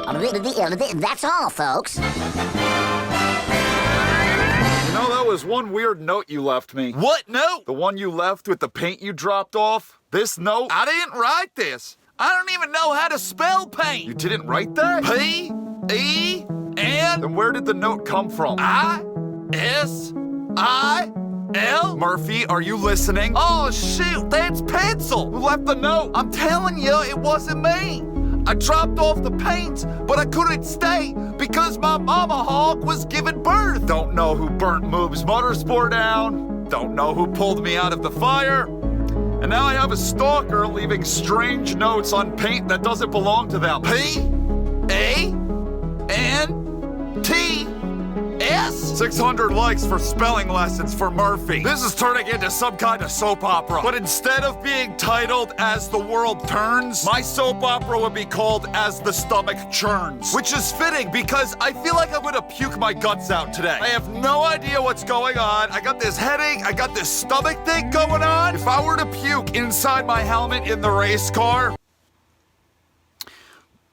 That's all, folks. You know, that was one weird note you left me. What note? The one you left with the paint you dropped off? This note? I didn't write this. I don't even know how to spell paint. You didn't write that? P-E-N... Then where did the note come from? I-S-I-L? Murphy, are you listening? Oh, shoot, that's Pencil. Who left the note? I'm telling you, it wasn't me. I dropped off the paint, but I couldn't stay because my mama hog was giving birth. Don't know who burnt Mrucz Motorsport down. Don't know who pulled me out of the fire. And now I have a stalker leaving strange notes on paint that doesn't belong to them. P-A-N-T-S? 600 likes for spelling lessons for Murphy. This is turning into some kind of soap opera. But instead of being titled As the World Turns, my soap opera would be called As the Stomach Churns. Which is fitting because I feel like I'm gonna puke my guts out today. I have no idea what's going on. I got this headache, I got this stomach thing going on. If I were to puke inside my helmet in the race car,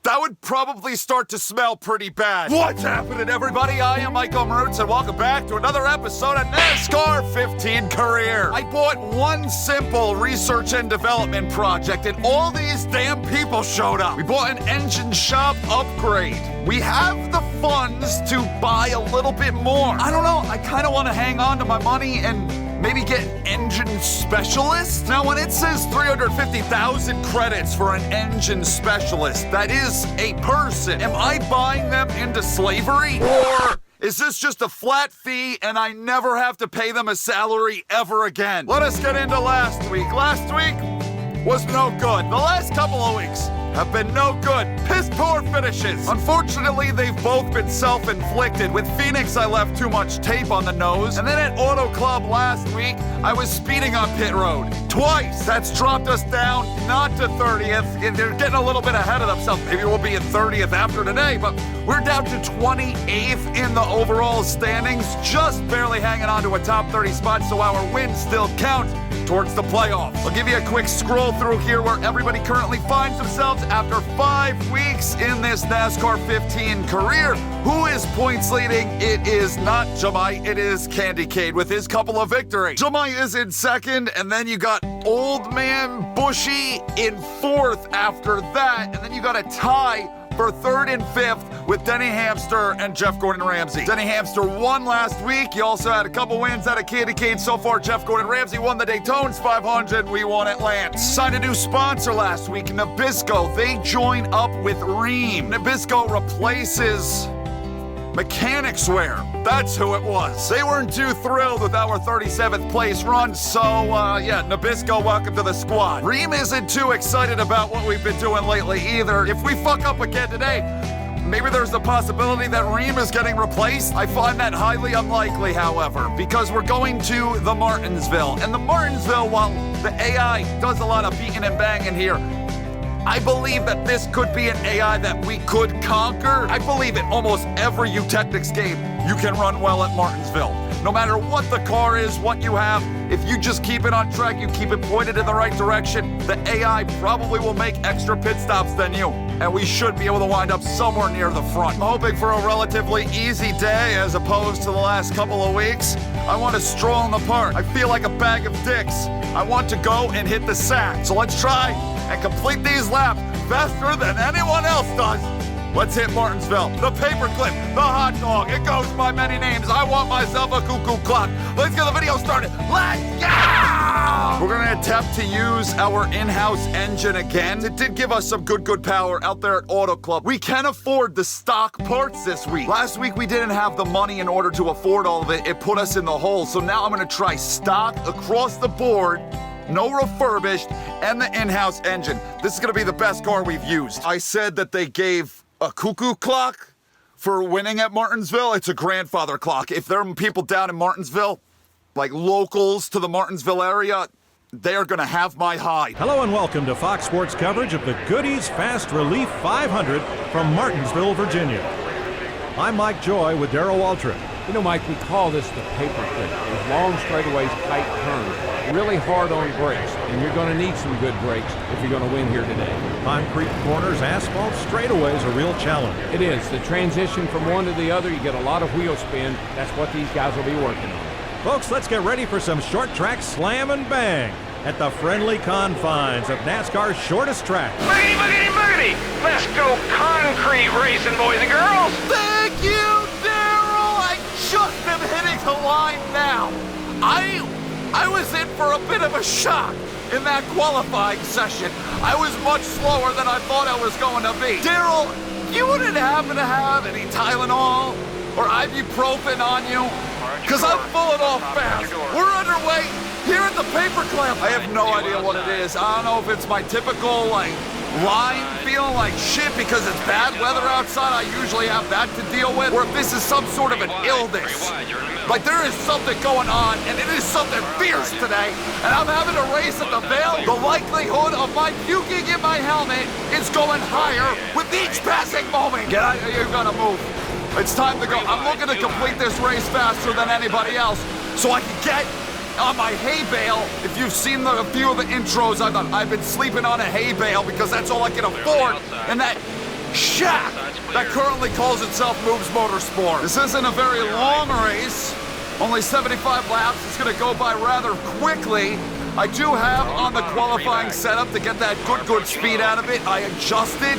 that would probably start to smell pretty bad. What's happening, everybody? I am Michael Mrucz, and welcome back to another episode of NASCAR 15 Career. I bought one simple research and development project, and all these damn people showed up. We bought an engine shop upgrade. We have the funds to buy a little bit more. I don't know, I kind of want to hang on to my money and maybe get an engine specialist? Now, when it says 350,000 credits for an engine specialist, that is a person. Am I buying them into slavery? Or is this just a flat fee and I never have to pay them a salary ever again? Let us get into last week. Last week was no good. The last couple of weeks have been no good. Piss poor finishes. Unfortunately, they've both been self-inflicted. With Phoenix, I left too much tape on the nose. And then at Auto Club last week, I was speeding on pit road. Twice. That's dropped us down, not to 30th. They're getting a little bit ahead of themselves. Maybe we'll be in 30th after today, but we're down to 28th in the overall standings, just barely hanging on to a top 30 spot, so our wins still count towards the playoffs. I'll give you a quick scroll through here where everybody currently finds themselves after 5 weeks in this NASCAR 15 career. Who is points leading? It is not Jamai, it is Candy Cade with his couple of victories. Jamai is in second, and then you got Old Man Bushy in fourth after that, and then you got a tie for third and fifth with Denny Hamster and Jeff Gordon Ramsay. Denny Hamster won last week. He also had a couple wins out of Candy Cane so far. Jeff Gordon Ramsay won the Daytones 500. We won at Lance. Signed a new sponsor last week, Nabisco. They join up with Ream. Nabisco replaces Mechanics Wear. That's who it was. They weren't too thrilled with our 37th place run, so yeah, Nabisco, welcome to the squad. Ream isn't too excited about what we've been doing lately either. If we fuck up again today, maybe there's the possibility that Ream is getting replaced. I find that highly unlikely, however, because we're going to the Martinsville. And the Martinsville, while the AI does a lot of beating and banging here, I believe that this could be an AI that we could conquer. I believe in almost every Eutechnics game you can run well at Martinsville. No matter what the car is, what you have, if you just keep it on track, you keep it pointed in the right direction, the AI probably will make extra pit stops than you. And we should be able to wind up somewhere near the front. I'm hoping for a relatively easy day as opposed to the last couple of weeks. I want to stroll in the park. I feel like a bag of dicks. I want to go and hit the sack. So let's try and complete these laps faster than anyone else does. Let's hit Martinsville. The paperclip, the hot dog, it goes by many names. I want myself a cuckoo clock. Let's get the video started. Let's go! We're gonna attempt to use our in-house engine again. It did give us some good power out there at Auto Club. We can afford the stock parts this week. Last week we didn't have the money in order to afford all of it. It put us in the hole. So now I'm gonna try stock across the board, no refurbished, and the in-house engine. This is gonna be the best car we've used. I said that they gave a cuckoo clock for winning at Martinsville. It's a grandfather clock. If there are people down in Martinsville, like locals to the Martinsville area, they are gonna have my hide. Hello and welcome to Fox Sports coverage of the Goodies Fast Relief 500 from Martinsville, Virginia. I'm Mike Joy with Darrell Waltrip. You know, Mike, we call this the paper clip. Those long straightaways, tight turns, really hard on brakes, and you're going to need some good brakes if you're going to win here today. Concrete corners, asphalt straightaways, a real challenge. It is. The transition from one to the other, you get a lot of wheel spin. That's what these guys will be working on. Folks, let's get ready for some short track slam and bang at the friendly confines of NASCAR's shortest track. Boogity, boogity, boogity! Let's go concrete racing, boys and girls! Thank you, Daryl! I just am hitting the line now. I was in for a bit of a shock in that qualifying session. I was much slower than I thought I was going to be. Daryl, you wouldn't happen to have any Tylenol or ibuprofen on you? Because I'm pulling off fast. We're underway here at the paperclip. I have no idea what it is. I don't know if it's my typical, like, line feeling like shit because it's bad weather outside. I usually have that to deal with. Or if this is some sort of an illness. Like, there is something going on, and it is something fierce today. And I'm having a race at the Vale. The likelihood of my puking in my helmet is going higher with each passing moment. Get out, you're gonna move. It's time to go. I'm looking to complete this race faster than anybody else so I can get on my hay bale. If you've seen a few of the intros I've done, I've been sleeping on a hay bale because that's all I can afford in that shack that currently calls itself Mrucz Motorsport. This isn't a very long race, only 75 laps. It's gonna go by rather quickly. I do have on the qualifying setup to get that good speed out of it. I adjusted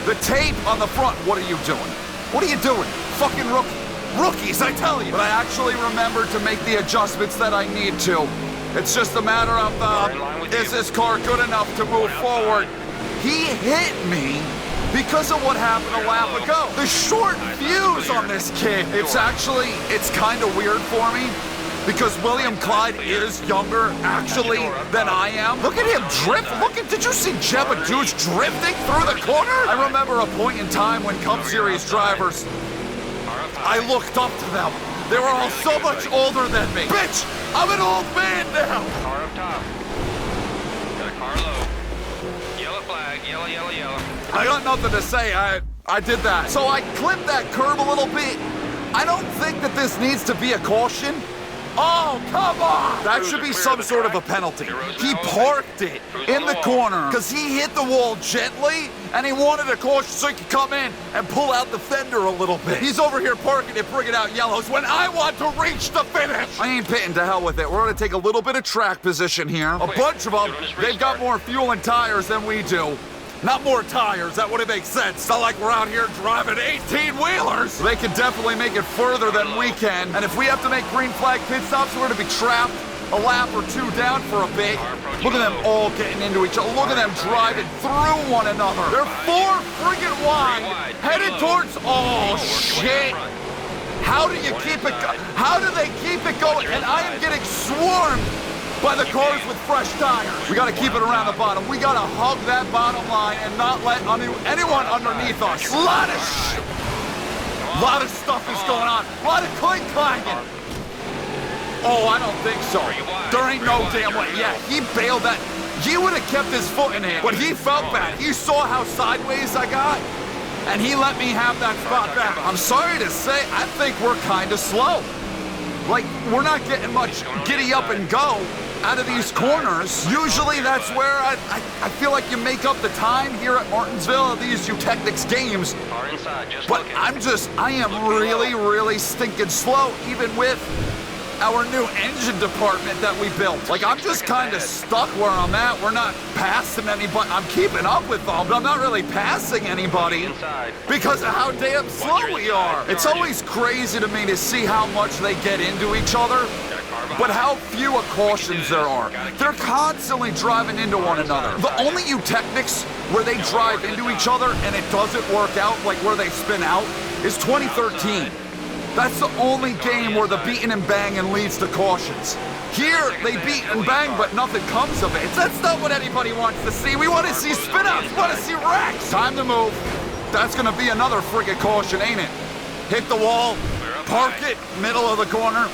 the tape on the front. What are you doing? What are you doing? Fucking rookies, I tell you. But I actually remembered to make the adjustments that I need to. It's just a matter of, is this car good enough to move forward? He hit me because of what happened a lap ago. The short fuse on this kid. It's kind of weird for me because William Clyde is younger, actually, than I am. Look at him drift. Did you see Jebba Douche drifting through the corner? I remember a point in time when Cup Series drivers, I looked up to them. They were all so much older than me. Bitch, I'm an old man now. Car up top. Got a car low. Yellow flag. Yellow, yellow, yellow. I got nothing to say. I did that. So I clipped that curb a little bit. I don't think that this needs to be a caution. Oh, come on! That should be some sort of a penalty. He parked it in the corner because he hit the wall gently and he wanted a caution so he could come in and pull out the fender a little bit. He's over here parking it, bringing out yellows when I want to reach the finish. I ain't pitting to hell with it. We're going to take a little bit of track position here. A bunch of them, they've got more fuel and tires than we do. Not more tires, that wouldn't make sense. It's not like we're out here driving 18-wheelers. They can definitely make it further than we can. And if we have to make green flag pit stops, we're gonna be trapped a lap or two down for a bit. Look at them all getting into each other. Look at them driving through one another. They're 4 friggin' wide, headed towards, oh shit. How do you keep it, how do they keep it going? And I am getting swarmed by the cars with fresh tires. We gotta keep it around the bottom. We gotta hug that bottom line and not let anyone underneath us. A lot of stuff is going on. A lot of clink-clanging. Oh, I don't think so. There ain't no damn way. Yeah, he bailed that. He would have kept his foot in it, but he felt bad. He saw how sideways I got, and he let me have that spot back. I'm sorry to say, I think we're kind of slow. Like, we're not getting much giddy up and go out of these corners. Usually that's where I feel like you make up the time here at Martinsville at these Eutechnics games. But I am really stinking slow, even with our new engine department that we built. Like, I'm just kind of stuck where I'm at. We're not passing anybody. I'm keeping up with them, but I'm not really passing anybody because of how damn slow we are. It's always crazy to me to see how much they get into each other, but how few cautions there are. They're constantly driving into one another. The only Eutechnics where they drive into each other and it doesn't work out, like where they spin out, is 2013. That's the only game where the beating and banging leads to cautions. Here, they beat and bang, but nothing comes of it. That's not what anybody wants to see. We want to see spin-outs. We want to see wrecks. Time to move. That's going to be another friggin' caution, ain't it? Hit the wall, park it, middle of the corner,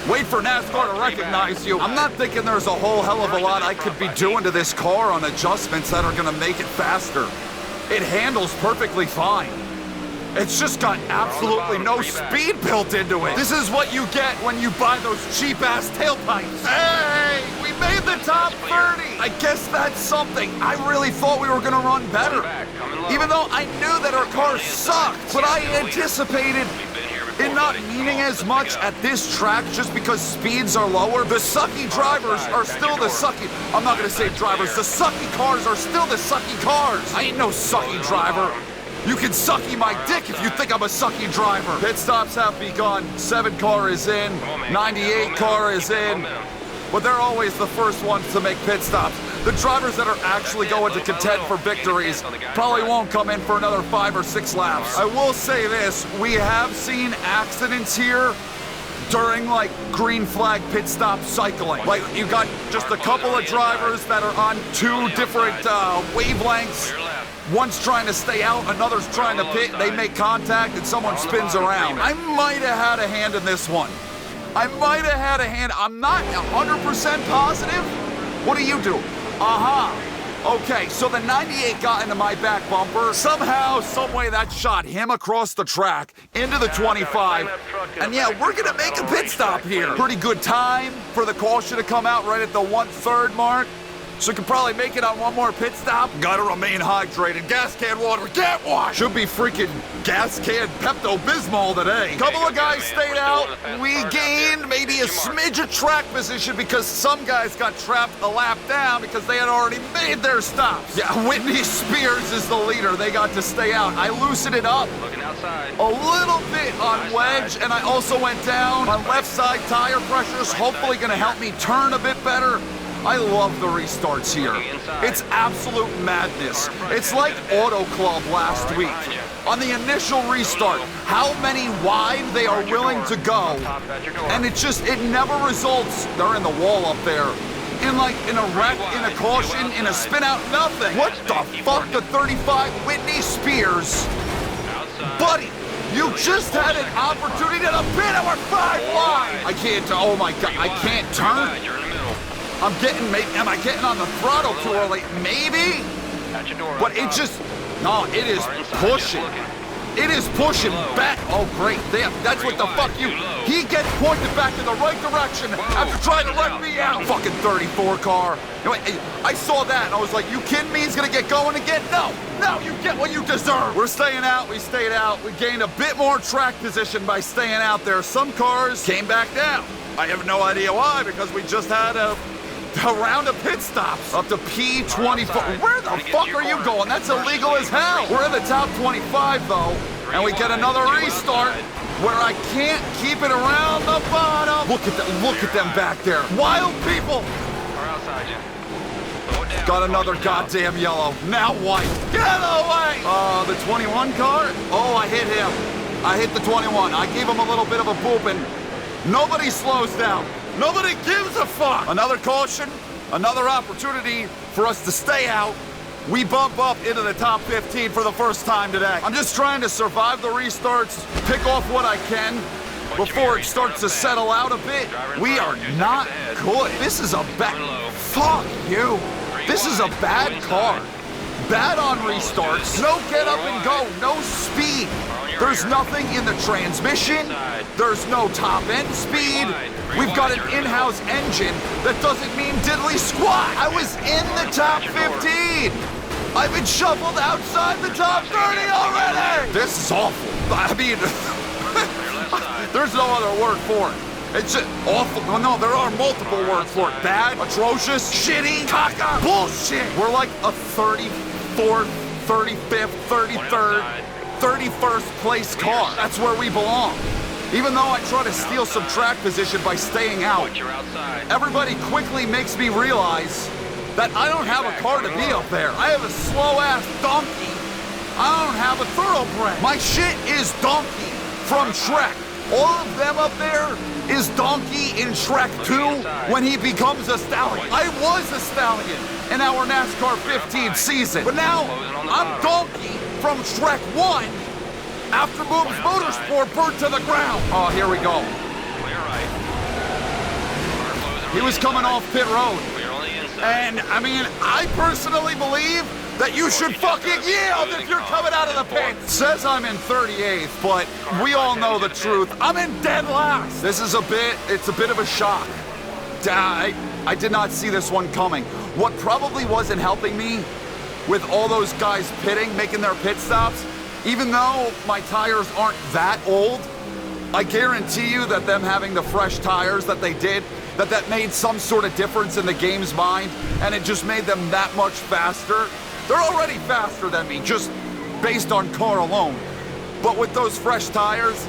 wait for NASCAR to recognize you. I'm not thinking there's a whole hell of a lot I could be doing to this car on adjustments that are going to make it faster. It handles perfectly fine. It's just got absolutely no speed built into it. This is what you get when you buy those cheap-ass tailpipes. Hey, we made the top 30. I guess that's something. I really thought we were gonna run better. Even though I knew that our cars sucked, but I anticipated it not meaning as much at this track just because speeds are lower. The sucky drivers are still the sucky. I'm not gonna say drivers. The sucky cars are still the sucky cars. I ain't no sucky driver. You can sucky my dick if you think I'm a sucky driver. Pit stops have begun. 7 car is in. 98 car is in. But they're always the first ones to make pit stops. The drivers that are actually going to contend for victories probably won't come in for another 5 or 6 laps. I will say this, we have seen accidents here during like green flag pit stop cycling. Like you got just a couple of drivers that are on 2 different wavelengths. One's trying to stay out, another's trying to pit, they make contact and someone spins around. I might have had a hand in this one. I might have had a hand. I'm not 100% positive. What do you do? Okay, so the 98 got into my back bumper. Somehow, someway that shot him across the track into the 25. And yeah, we're gonna make a pit stop here. Pretty good time for the caution to come out right at the 1/3 mark. So we can probably make it on one more pit stop. Gotta remain hydrated. Gas can water, get washed. Should be freaking gas can Pepto-Bismol today. Couple of guys stayed out. We gained maybe a smidge of track position because some guys got trapped a lap down because they had already made their stops. Yeah, Whitney Spears is the leader. They got to stay out. I loosened it up a little bit on wedge, and I also went down on left side tire pressures. Hopefully gonna help me turn a bit better. I love the restarts here. It's absolute madness. It's like Auto Club last week. On the initial restart, how many wide they are willing to go. And it never results, they're in the wall up there, in a wreck, in a caution, in a spin out, nothing. What the fuck, the 35 Whitney Spears? Buddy, you just had an opportunity to pit over 5 wide. I can't, oh my God, I can't turn. Am I getting on the throttle too early? Maybe? But it is pushing. It is pushing back. Oh, great. That's what the fuck you. He gets pointed back in the right direction after trying to wreck me out. Fucking 34 car. I saw that and I was like, you kidding me? He's gonna get going again? No, you get what you deserve. We're staying out, we stayed out. We gained a bit more track position by staying out there. Some cars came back down. I have no idea why, because we just had a round of pit stops up to P24. Where the fuck are you going? That's illegal as hell. We're in the top 25 though, and we get another restart where I can't keep it around the bottom. Look at them back there. Wild people. Got another goddamn yellow. Now white. Get away! The 21 car? Oh, I hit him. I hit the 21. I gave him a little bit of a boop and nobody slows down. Nobody gives a fuck! Another caution, another opportunity for us to stay out. We bump up into the top 15 for the first time today. I'm just trying to survive the restarts, pick off what I can before it starts to settle out a bit. We are not good. This is a bad... Fuck you. This is a bad car. Bad on restarts. No get up and go. No speed. There's nothing in the transmission. There's no top end speed. We've got an in-house engine that doesn't mean diddly squat. I was in the top 15. I've been shuffled outside the top 30 already. This is awful. I mean, there's no other word for it. It's just awful. Well, no, there are multiple words for it. Bad, atrocious, shitty, caca, bullshit. We're like a 34th, 35th, 33rd, 31st place car. That's where we belong. Even though I try to steal some track position by staying out, everybody quickly makes me realize that I don't have a car to be up there. I have a slow-ass donkey. I don't have a thoroughbred. My shit is Donkey from Shrek. All of them up there is Donkey in Shrek 2 when he becomes a stallion. I was a stallion in our NASCAR 15 season, but now I'm Donkey from Shrek 1 after Mrucz Motorsport burnt to the ground. Oh, here we go. He was coming off pit road. And, I mean, I personally believe that you should fucking yield if you're coming out of the pit. Says I'm in 38th, but we all know the truth. I'm in dead last. This is it's a bit of a shock. I did not see this one coming. What probably wasn't helping me with all those guys pitting, making their pit stops, even though my tires aren't that old, I guarantee you that them having the fresh tires that they did, that made some sort of difference in the game's mind, and it just made them that much faster. They're already faster than me, just based on car alone. But with those fresh tires,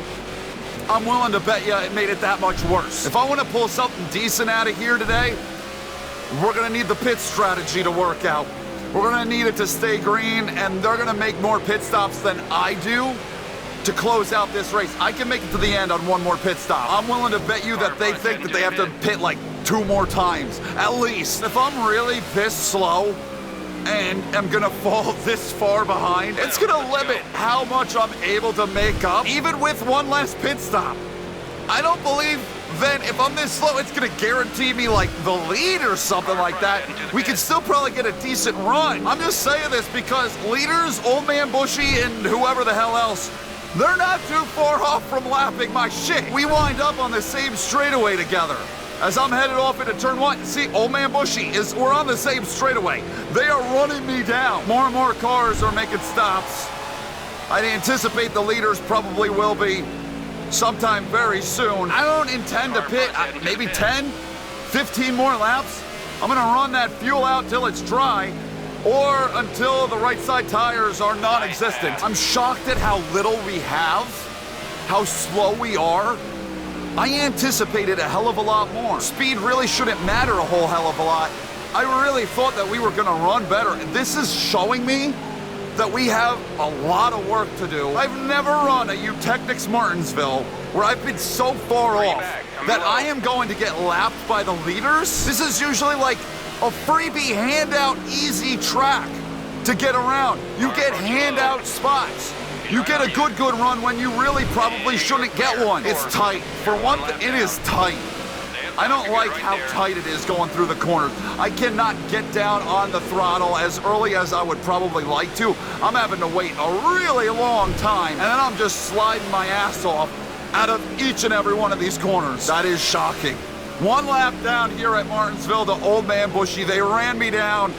I'm willing to bet you it made it that much worse. If I want to pull something decent out of here today, we're going to need the pit strategy to work out. We're going to need it to stay green, and they're going to make more pit stops than I do to close out this race. I can make it to the end on one more pit stop. I'm willing to bet you that they think that they have to pit like 2 more times, at least. If I'm really this slow and am gonna fall this far behind, it's gonna limit how much I'm able to make up, even with one less pit stop. I don't believe then if I'm this slow, it's gonna guarantee me like the lead or something like that. We can still probably get a decent run. I'm just saying this because leaders, Old Man Bushy, and whoever the hell else, they're not too far off from lapping my shit. We wind up on the same straightaway together. As I'm headed off into turn 1, see, Old Man Bushy, we're on the same straightaway. They are running me down. More and more cars are making stops. I'd anticipate the leaders probably will be sometime very soon. I don't intend to pit maybe 10, 15 more laps. I'm gonna run that fuel out till it's dry, or until the right side tires are non-existent. I'm shocked at how little we have, how slow we are. I anticipated a hell of a lot more. Speed really shouldn't matter a whole hell of a lot. I really thought that we were gonna run better. This is showing me that we have a lot of work to do. I've never run a Eutechnics Martinsville where I've been so far off that I am going to get lapped by the leaders. This is usually like a freebie handout easy track to get around. You get handout spots. You get a good run when you really probably shouldn't get one. It's tight. For one thing, it is tight. I don't like how tight it is going through the corners. I cannot get down on the throttle as early as I would probably like to. I'm having to wait a really long time, and then I'm just sliding my ass off out of each and every one of these corners. That is shocking. One lap down here at Martinsville to Old Man Bushy. They ran me down.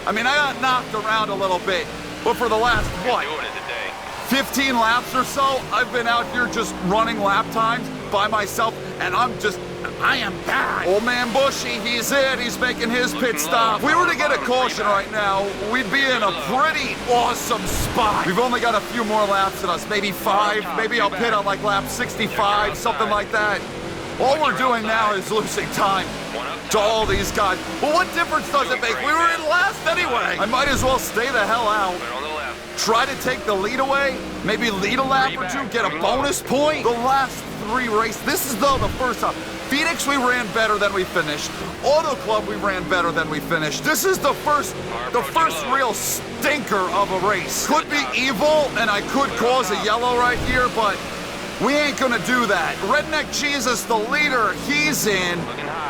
I mean, I got knocked around a little bit, but for the last, what, 15 laps or so, I've been out here just running lap times by myself, and I am bad. Old Man Bushy, he's making his pit stop. If we were to get a caution right now, we'd be in a pretty awesome spot. We've only got a few more laps in us, maybe 5. Maybe I'll pit on like lap 65, something like that. All we're doing now is losing time to all these guys. Well, what difference does it make? We were in last anyway. I might as well stay the hell out. Try to take the lead away, maybe lead a lap or 2, get a bonus point. The last 3 races, this is though the first time. Phoenix, we ran better than we finished. Auto Club, we ran better than we finished. This is the first real stinker of a race. Could be evil, and I could cause a yellow right here, but we ain't gonna do that. Redneck Jesus, the leader, he's in.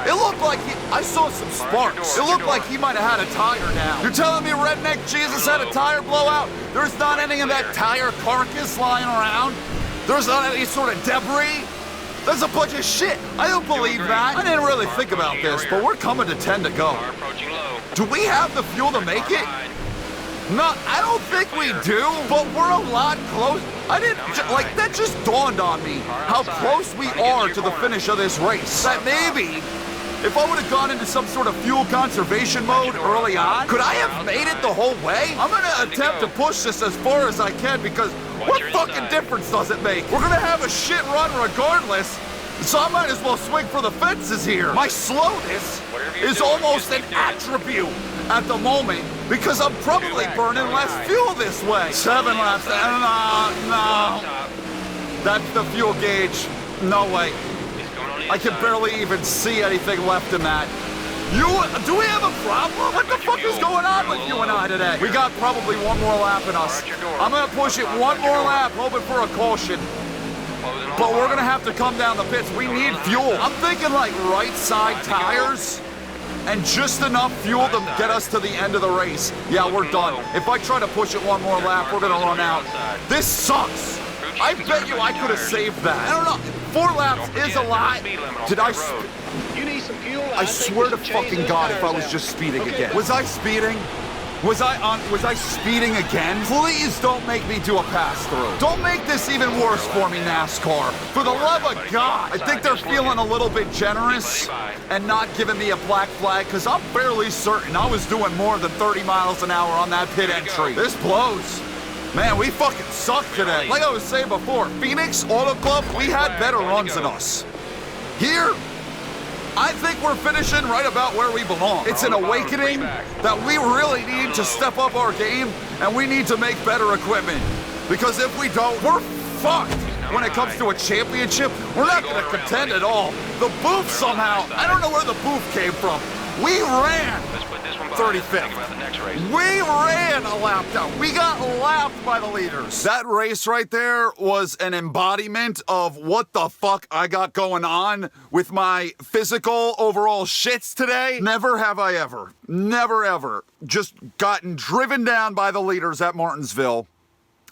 It looked like I saw some sparks. It looked like he might have had a tire down. You're telling me Redneck Jesus had a tire blowout? There's not any of that tire carcass lying around? There's not any sort of debris? There's a bunch of shit. I don't believe that. I didn't really think about this, but we're coming to 10 to go. Do we have the fuel to make it? No, I don't think we do, but we're a lot close. That just dawned on me how close we are to the finish of this race. That maybe, if I would have gone into some sort of fuel conservation mode early on, could I have made it the whole way? I'm gonna attempt to push this as far as I can because what fucking difference does it make? We're gonna have a shit run regardless, so I might as well swing for the fences here. My slowness is almost an attribute at the moment because I'm probably burning less fuel this way. 7 laps. No. That's the fuel gauge. No way. I can barely even see anything left in that. Do we have a problem? What the fuck is going on with you and I today? We got probably one more lap in us. I'm gonna push it one more lap, hoping for a caution. But we're gonna have to come down the pits. We need fuel. I'm thinking like right side tires and just enough fuel to get us to the end of the race. Yeah, we're done. If I try to push it one more lap, we're gonna run out. This sucks. I bet you I could have saved that. I don't know. 4 laps is a lot. Did I? You need some fuel. I swear to fucking God, if I was just speeding again. Was I speeding? Was I speeding again? Please don't make me do a pass-through. Don't make this even worse for me, NASCAR. For the love of God. I think they're feeling a little bit generous and not giving me a black flag, because I'm fairly certain I was doing more than 30 miles an hour on that pit entry. This blows. Man, we fucking suck today. Like I was saying before, Phoenix Auto Club, we had better runs than us. Here, I think we're finishing right about where we belong. It's an awakening that we really need to step up our game, and we need to make better equipment. Because if we don't, we're fucked. When it comes to a championship, we're not going to contend at all. The booth somehow, I don't know where the booth came from. We ran 35th. We ran a lap down. We got lapped by the leaders. That race right there was an embodiment of what the fuck I got going on with my physical overall shits today. Never have I ever, never ever, just gotten driven down by the leaders at Martinsville.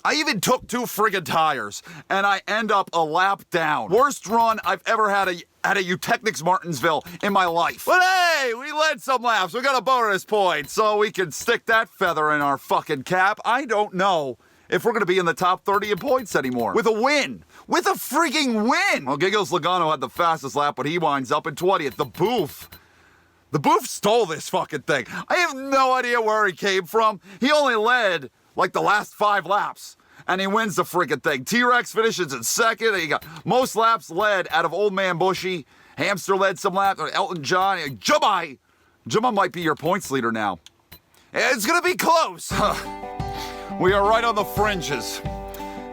I even took 2 friggin' tires, and I end up a lap down. Worst run I've ever had at a Eutechnics Martinsville in my life. But hey, we led some laps. We got a bonus point, so we can stick that feather in our fucking cap. I don't know if we're gonna be in the top 30 in points anymore. With a win. With a freaking win! Well, Giggles Logano had the fastest lap, but he winds up in 20th. The Booth stole this fucking thing. I have no idea where he came from. He only led like the last 5 laps, and he wins the freaking thing. T-Rex finishes in 2nd. He got most laps led out of Old Man Bushy. Hamster led some laps. Elton John. Jumma might be your points leader now. It's gonna be close. We are right on the fringes.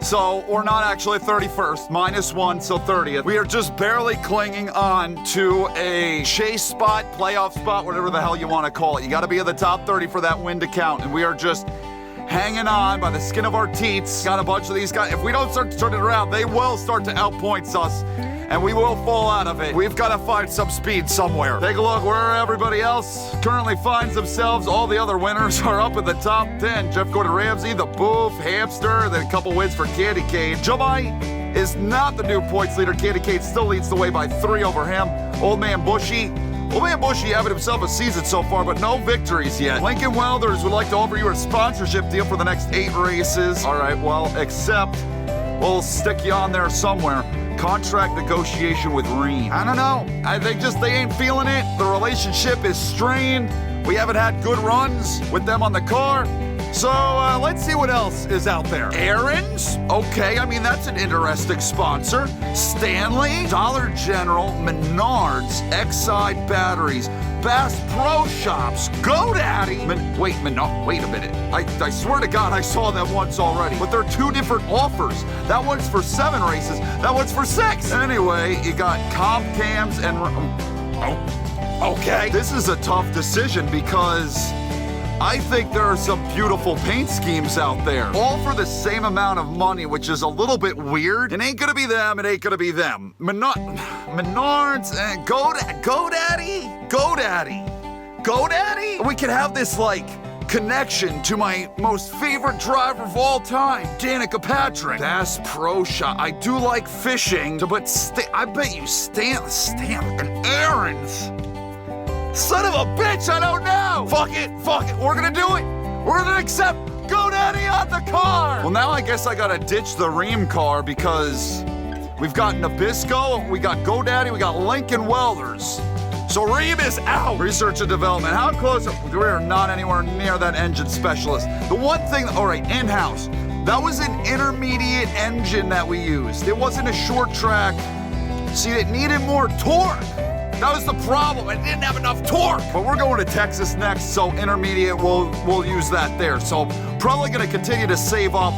So we're not actually 31st, -1, so 30th. We are just barely clinging on to a chase spot, playoff spot, whatever the hell you want to call it. You got to be in the top 30 for that win to count, and we are just hanging on by the skin of our teats. Got a bunch of these guys. If we don't start to turn it around, they will start to outpoint us, and we will fall out of it. We've got to find some speed somewhere. Take a look where everybody else currently finds themselves. All the other winners are up in the top 10. Jeff Gordon Ramsay, the Boof, Hamster, then a couple wins for Candy Cane. Jumai is not the new points leader. Candy Cane still leads the way by 3 over him. Old Man Bushy having himself a season so far, but no victories yet. Lincoln Welders would like to offer you a sponsorship deal for the next 8 races. All right, well, except we'll stick you on there somewhere. Contract negotiation with Reen. I don't know. I think just they ain't feeling it. The relationship is strained. We haven't had good runs with them on the car. So let's see what else is out there. Aaron's? Okay, I mean, that's an interesting sponsor. Stanley, Dollar General, Menards, Exide Batteries, Bass Pro Shops, GoDaddy. Wait a minute. I swear to God I saw them once already, but they're 2 different offers. That one's for 7 races, that one's for 6. Anyway, you got comp cams and... okay. This is a tough decision because I think there are some beautiful paint schemes out there, all for the same amount of money, which is a little bit weird. It ain't gonna be them, it ain't gonna be them. Menards and GoDaddy? We could have this, like, connection to my most favorite driver of all time, Danica Patrick. Bass Pro Shop. I do like fishing, but I bet you Stan and Aaron's. Son of a bitch, I don't know! Fuck it, we're gonna do it! We're gonna accept GoDaddy on the car! Well, now I guess I gotta ditch the Ream car because we've got Nabisco, we got GoDaddy, we got Lincoln Welders. So Ream is out! Research and development, how close? We are not anywhere near that engine specialist. The one thing, all right, in-house, that was an intermediate engine that we used. It wasn't a short track. See, it needed more torque. That was the problem. It didn't have enough torque. But we're going to Texas next, so intermediate, we'll use that there. So probably going to continue to save up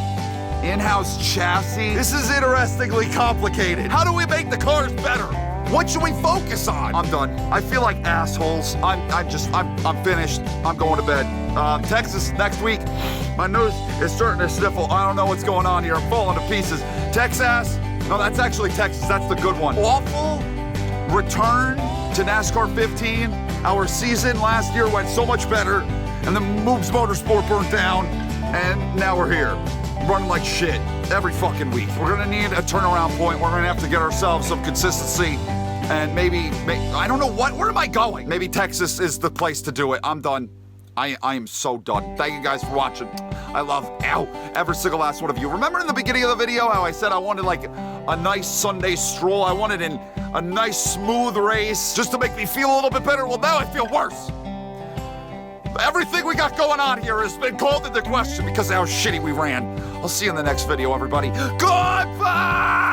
in-house chassis. This is interestingly complicated. How do we make the cars better? What should we focus on? I'm done. I feel like assholes. I'm finished. I'm going to bed. Texas next week. My nose is starting to sniffle. I don't know what's going on here. I'm falling to pieces. Texas. No, that's actually Texas. That's the good one. Awful return to NASCAR 15. Our season last year went so much better, and the Mrucz Motorsport burnt down, and now we're here, running like shit every fucking week. We're gonna need a turnaround point. We're gonna have to get ourselves some consistency, and maybe I don't know where am I going? Maybe Texas is the place to do it. I'm done. I am so done. Thank you guys for watching. I love, every single last one of you. Remember in the beginning of the video how I said I wanted like a nice Sunday stroll? I wanted a nice smooth race just to make me feel a little bit better. Well, now I feel worse. Everything we got going on here has been called into question because of how shitty we ran. I'll see you in the next video, everybody. Goodbye!